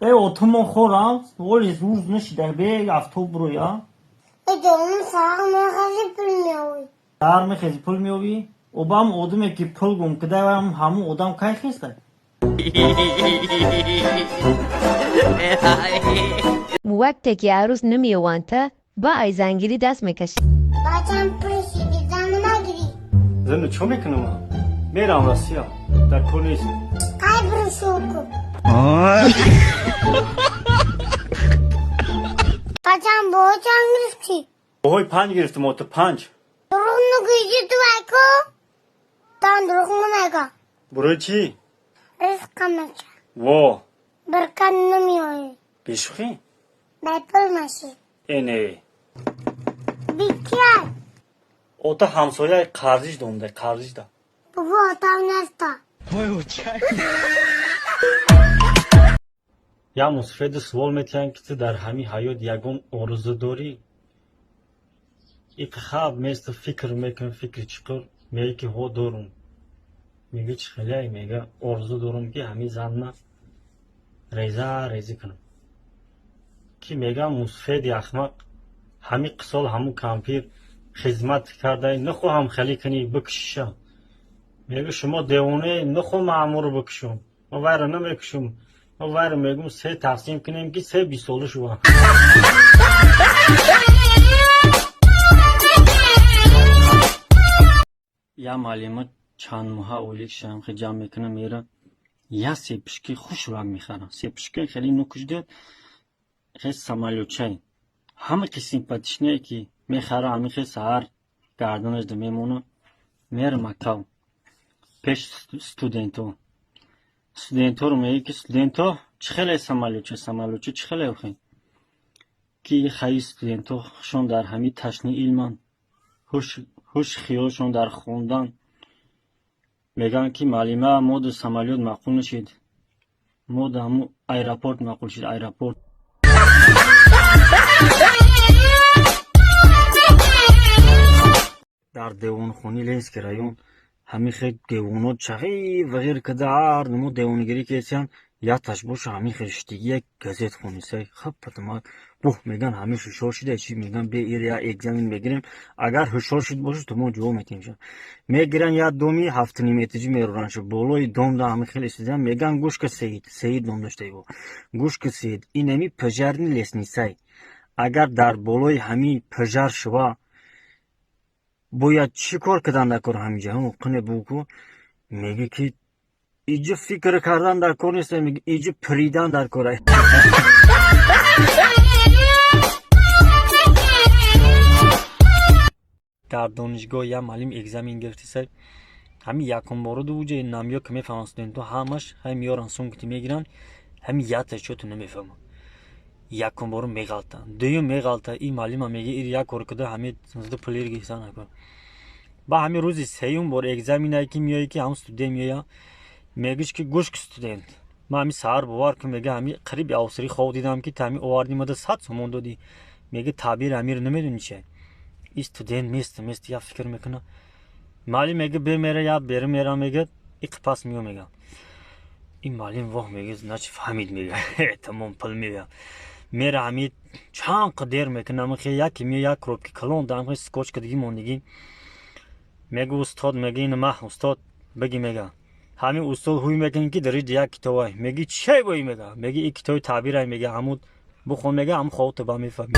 ای اتومو خورم ولی روز نشیده به افتو برو یا اون ساق میخواستی پول میوی در میخیزی پول میوی او با هم ادومه که پول گم کده و همون ادام کای خیسته وقتی که عروس نمیوانته با ایزنگیری دست میکشی بچم پولشی بیزن نگیری زنو چو میکنم میرم راسیا در کل نیست قای برو شوکو بچم با چند گرفتی اوهای 5 گرفتم او تو 5 دروغ نگویی تو ایکو دان دروغ نگا برو چی؟ رزقم نچه وا برکن نمیوی بیشخی؟ بای پول مشی اینه بیکیای او تا همسایه قرضیش دونده قرضیش ده بابا آتام نستا یا مصفید سوال میتین که تو در همین حیات یکم آرزو داری ایک خواب میست فکر میکن فکر چیکار میگه که ها دارم میگه چی خیلی میگه آرزو دارم که همین زنم ریزی کنم که میگه مصفید احمق همین قسال همون کامپیر خدمت کرده نخواهم خیلی کنی بکشم میگه شما دیوانه نخواهم معمور بکشم ما ویره نمیکشم ما ویره میگم 3 تقسیم کنیم که 3 بیساله شو یا معلومات چند ماه اولیک شم خیلی جمع میکنم میره یا سیپشکی خوش رنگ میخرم سیپشکی خیلی نکش داد خیلی سمالیوچه همه که سیمپاتیش نیه که میخره همه خیلی سهر گردنش ده میمونه میره مکتب پیش ستودنتو رو میگه که ستودنتو چه خیلی سمالیوچه چه خیلی اوخی که خیلی ستودنتو شون در همین تشنی علمان هوش خیالشون در خوندن میگن که معلومه مود سمالیوت معقول نشید مود همون ایرپورت معقول شد ایرپورت در دیوان خونی لیست که رایون همین خیلی دیوانو چغی و غیر کدار نمو دیوانگیری که ایسیان یا تشبوش همین خیشتگی یک گزیت خونی سای خب پتما بوه میگن همین هشار شده چی میگن به ایر یا اگزامین بگیریم اگر هشار شد باشه تو ما جو میتیم شد میگیرن یا دومی 7.5 متری میرورن شد بولوی دوم دا همین خیلی استیدن میگن گوش که سید دوم داشته بو گوش که سید این همی پجرنی لیسنی سای اگر در بولوی همین پجر شوا باید چی کار کردن در کار همینجا همون قنه بوکو میگه که ایجا فکر کردن در کار نیست میگه ایجا پریدن در کاره در دانشگاه یا معلم اگزامین گرفتی سر همین یکم بارو دو وجه نامیا که میفهمن ستودنتو همش هم میارن سونگتی میگیرن همین یادش چطور نمیفهمن یکم بارو میغلطن دویم میغلطه این معلم هم میگه ایر یک کار کده همین زده پلیر گیسان نکن با همین روزی سیوم بار اگزامین هایی که میایی که هم ستودنت میایی میگیش که گوش که ستودنت ما همین سهر بوار که میگه همین قریب اوسری خواه دیدم که تامی آوردی مده 100 سومون دادی میگه تعبیر امیر نمیدونی چه استودنت میست یا فکر میکنه معلم میگه بر میره یا بر میره میگه ایک پاس میو میگه این معلم واه میگه نچ فهمید میگه تمام پل میگه میره همین چند قدر میکنه میگه یکی میو یک کروب که کلون دارم خیلی سکوچ کدگی موندگی میگه استاد میگه این ما استاد بگی میگه همین استاد هوی میگه که درید یک کتابه میگه چه بایی میگه این کتاب تعبیر میگه همون بخون میگه هم خودت با میفهمی